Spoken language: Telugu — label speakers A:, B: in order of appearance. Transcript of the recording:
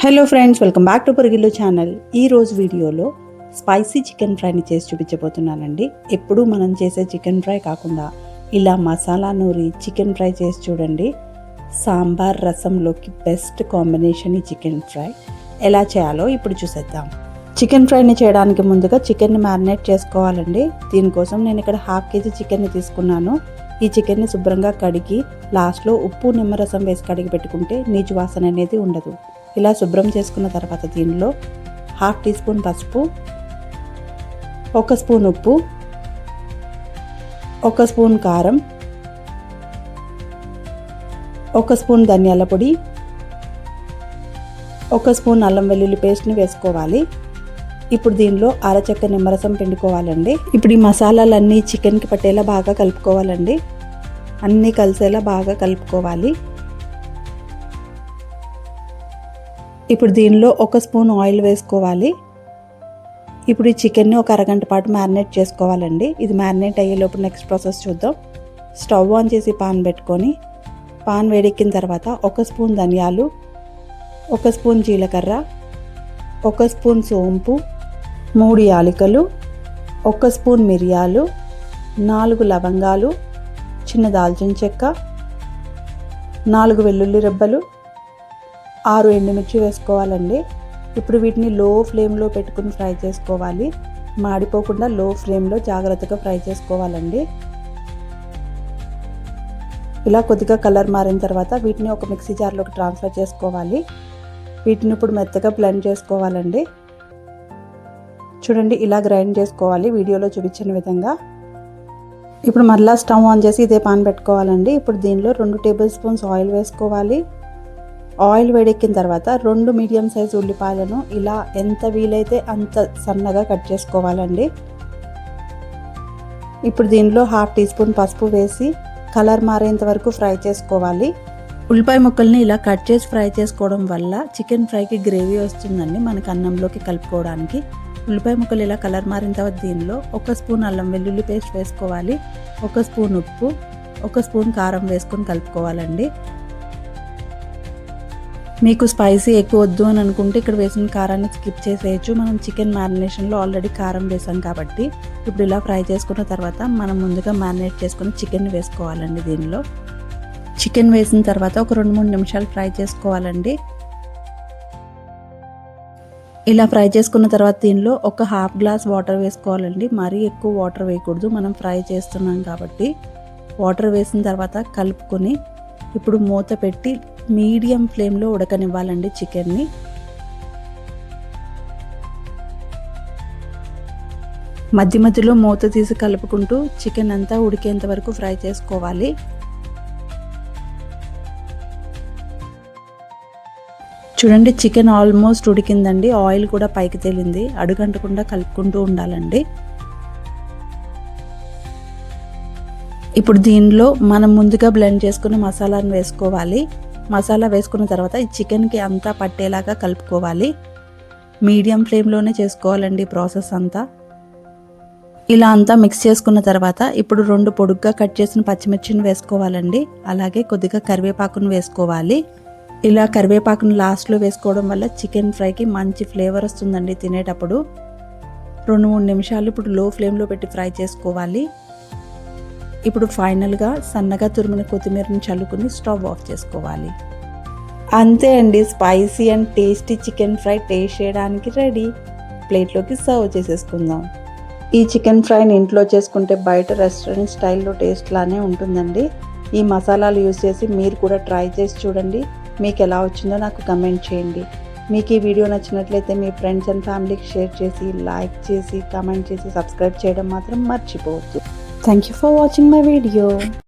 A: Hello friends, welcome back to Poragillu channel. ఈరోజు వీడియోలో స్పైసీ చికెన్ ఫ్రైని చేసి చూపించబోతున్నానండి. ఎప్పుడూ మనం చేసే చికెన్ ఫ్రై కాకుండా ఇలా మసాలా నూరి చికెన్ ఫ్రై చేసి చూడండి. సాంబార్ రసంలోకి బెస్ట్ కాంబినేషన్ ఈ చికెన్ ఫ్రై. ఎలా చేయాలో ఇప్పుడు చూసేద్దాం. చికెన్ ఫ్రైని చేయడానికి ముందుగా చికెన్ని మ్యారినేట్ చేసుకోవాలండి. దీనికోసం నేను ఇక్కడ 1/2 kg చికెన్ని తీసుకున్నాను. ఈ చికెన్ని శుభ్రంగా కడిగి లాస్ట్లో ఉప్పు నిమ్మరసం వేసి కడిగి పెట్టుకుంటే నీచు వాసన అనేది ఉండదు. ఇలా శుభ్రం చేసుకున్న తర్వాత దీనిలో 1/2 teaspoon పసుపు, 1 స్పూన్ ఉప్పు, 1 స్పూన్ కారం, 1 స్పూన్ ధనియాల పొడి, 1 స్పూన్ అల్లం వెల్లుల్లి పేస్ట్ని వేసుకోవాలి. ఇప్పుడు దీనిలో అరచెక్క నిమ్మరసం పిండుకోవాలండి. ఇప్పుడు ఈ మసాలాలన్నీ చికెన్కి పట్టేలా బాగా కలుపుకోవాలండి. అన్నీ కలిసేలా బాగా కలుపుకోవాలి. ఇప్పుడు దీనిలో 1 స్పూన్ ఆయిల్ వేసుకోవాలి. ఇప్పుడు ఈ చికెన్ని ఒక అరగంట పాటు మ్యారినేట్ చేసుకోవాలండి. ఇది మ్యారినేట్ అయ్యేలోపు నెక్స్ట్ ప్రాసెస్ చూద్దాం. స్టవ్ ఆన్ చేసి పాన్ పెట్టుకొని పాన్ వేడెక్కిన తర్వాత 1 స్పూన్ ధనియాలు, 1 స్పూన్ జీలకర్ర, 1 స్పూన్ సోంపు, 3 యాలకులు, 1 స్పూన్ మిరియాలు, 4 లవంగాలు, చిన్న దాల్చిన చెక్క, 4 వెల్లుల్లి రెబ్బలు, 6 ఎండుమిర్చి వేసుకోవాలండి. ఇప్పుడు వీటిని లో ఫ్లేమ్లో పెట్టుకుని ఫ్రై చేసుకోవాలి. మాడిపోకుండా లో ఫ్లేమ్లో జాగ్రత్తగా ఫ్రై చేసుకోవాలండి. ఇలా కొద్దిగా కలర్ మారిన తర్వాత వీటిని ఒక మిక్సీ జార్లోకి ట్రాన్స్ఫర్ చేసుకోవాలి. వీటిని ఇప్పుడు మెత్తగా బ్లెండ్ చేసుకోవాలండి. చూడండి, ఇలా గ్రైండ్ చేసుకోవాలి వీడియోలో చూపించిన విధంగా. ఇప్పుడు మరలా స్టవ్ ఆన్ చేసి ఇదే పాన్ పెట్టుకోవాలండి. ఇప్పుడు దీనిలో 2 టేబుల్ స్పూన్స్ ఆయిల్ వేసుకోవాలి. ఆయిల్ వేడెక్కిన తర్వాత 2 మీడియం సైజ్ ఉల్లిపాయలను ఇలా ఎంత వీలైతే అంత సన్నగా కట్ చేసుకోవాలండి. ఇప్పుడు దీనిలో 1/2 teaspoon పసుపు వేసి కలర్ మారేంత వరకు ఫ్రై చేసుకోవాలి. ఉల్లిపాయ ముక్కల్ని ఇలా కట్ చేసి ఫ్రై చేసుకోవడం వల్ల చికెన్ ఫ్రైకి గ్రేవీ వస్తుందండి మనకు అన్నంలోకి కలుపుకోవడానికి. ఉల్లిపాయ ముక్కలు ఇలా కలర్ మారిన తర్వాత దీనిలో 1 స్పూన్ అల్లం వెల్లుల్లి పేస్ట్ వేసుకోవాలి. 1 స్పూన్ ఉప్పు, 1 స్పూన్ కారం వేసుకొని కలుపుకోవాలండి. మీకు స్పైసీ ఎక్కువ వద్దు అని అనుకుంటే ఇక్కడ వేసిన కారాన్ని స్కిప్ చేసేయచ్చు. మనం చికెన్ మ్యారినేషన్లో ఆల్రెడీ కారం వేసాం కాబట్టి. ఇప్పుడు ఇలా ఫ్రై చేసుకున్న తర్వాత మనం ముందుగా మ్యారినేట్ చేసుకుని చికెన్ వేసుకోవాలండి. దీనిలో చికెన్ వేసిన తర్వాత ఒక 2-3 నిమిషాలు ఫ్రై చేసుకోవాలండి. ఇలా ఫ్రై చేసుకున్న తర్వాత దీనిలో ఒక 1/2 గ్లాస్ వాటర్ వేసుకోవాలండి. మరీ ఎక్కువ వాటర్ వేయకూడదు, మనం ఫ్రై చేస్తున్నాం కాబట్టి. వాటర్ వేసిన తర్వాత కలుపుకొని ఇప్పుడు మూత పెట్టి మీడియం ఫ్లేమ్లో ఉడకనివ్వాలండి చికెన్ని. మధ్య మధ్యలో మూత తీసి కలుపుకుంటూ చికెన్ అంతా ఉడికేంత వరకు ఫ్రై చేసుకోవాలి. చూడండి, చికెన్ ఆల్మోస్ట్ ఉడికిందండి. ఆయిల్ కూడా పైకి తేలింది. అడుగంటకుండా కలుపుకుంటూ ఉండాలండి. ఇప్పుడు దీనిలో మనం ముందుగా బ్లెండ్ చేసుకున్న మసాలాను వేసుకోవాలి. మసాలా వేసుకున్న తర్వాత ఈ చికెన్కి అంతా పట్టేలాగా కలుపుకోవాలి. మీడియం ఫ్లేమ్లోనే చేసుకోవాలండి ప్రాసెస్ అంతా. ఇలా అంతా మిక్స్ చేసుకున్న తర్వాత ఇప్పుడు 2 పొడుగ్గా కట్ చేసిన పచ్చిమిర్చిని వేసుకోవాలండి. అలాగే కొద్దిగా కరివేపాకును వేసుకోవాలి. ఇలా కరివేపాకును లాస్ట్లో వేసుకోవడం వల్ల చికెన్ ఫ్రైకి మంచి ఫ్లేవర్ వస్తుందండి తినేటప్పుడు. 2-3 నిమిషాలు ఇప్పుడు లో ఫ్లేమ్లో పెట్టి ఫ్రై చేసుకోవాలి. ఇప్పుడు ఫైనల్గా సన్నగా తురిమిన కొత్తిమీరని చల్లుకుని స్టవ్ ఆఫ్ చేసుకోవాలి. అంతే అండి, spicy and tasty chicken fry taste చేయడానికి రెడీ. ప్లేట్లోకి సర్వ్ చేసేసుకుందాం. ఈ చికెన్ ఫ్రైని ఇంట్లో చేసుకుంటే బయట రెస్టారెంట్ స్టైల్లో టేస్ట్ లానే ఉంటుందండి. ఈ మసాలాలు యూజ్ చేసి మీరు కూడా ట్రై చేసి చూడండి. మీకు ఎలా వచ్చిందో నాకు కమెంట్ చేయండి. మీకు ఈ వీడియో నచ్చినట్లయితే మీ ఫ్రెండ్స్ అండ్ ఫ్యామిలీకి షేర్ చేసి, లైక్ చేసి, కమెంట్ చేసి, సబ్స్క్రైబ్ చేయడం మాత్రం మర్చిపోవద్దు. Thank you for watching my video.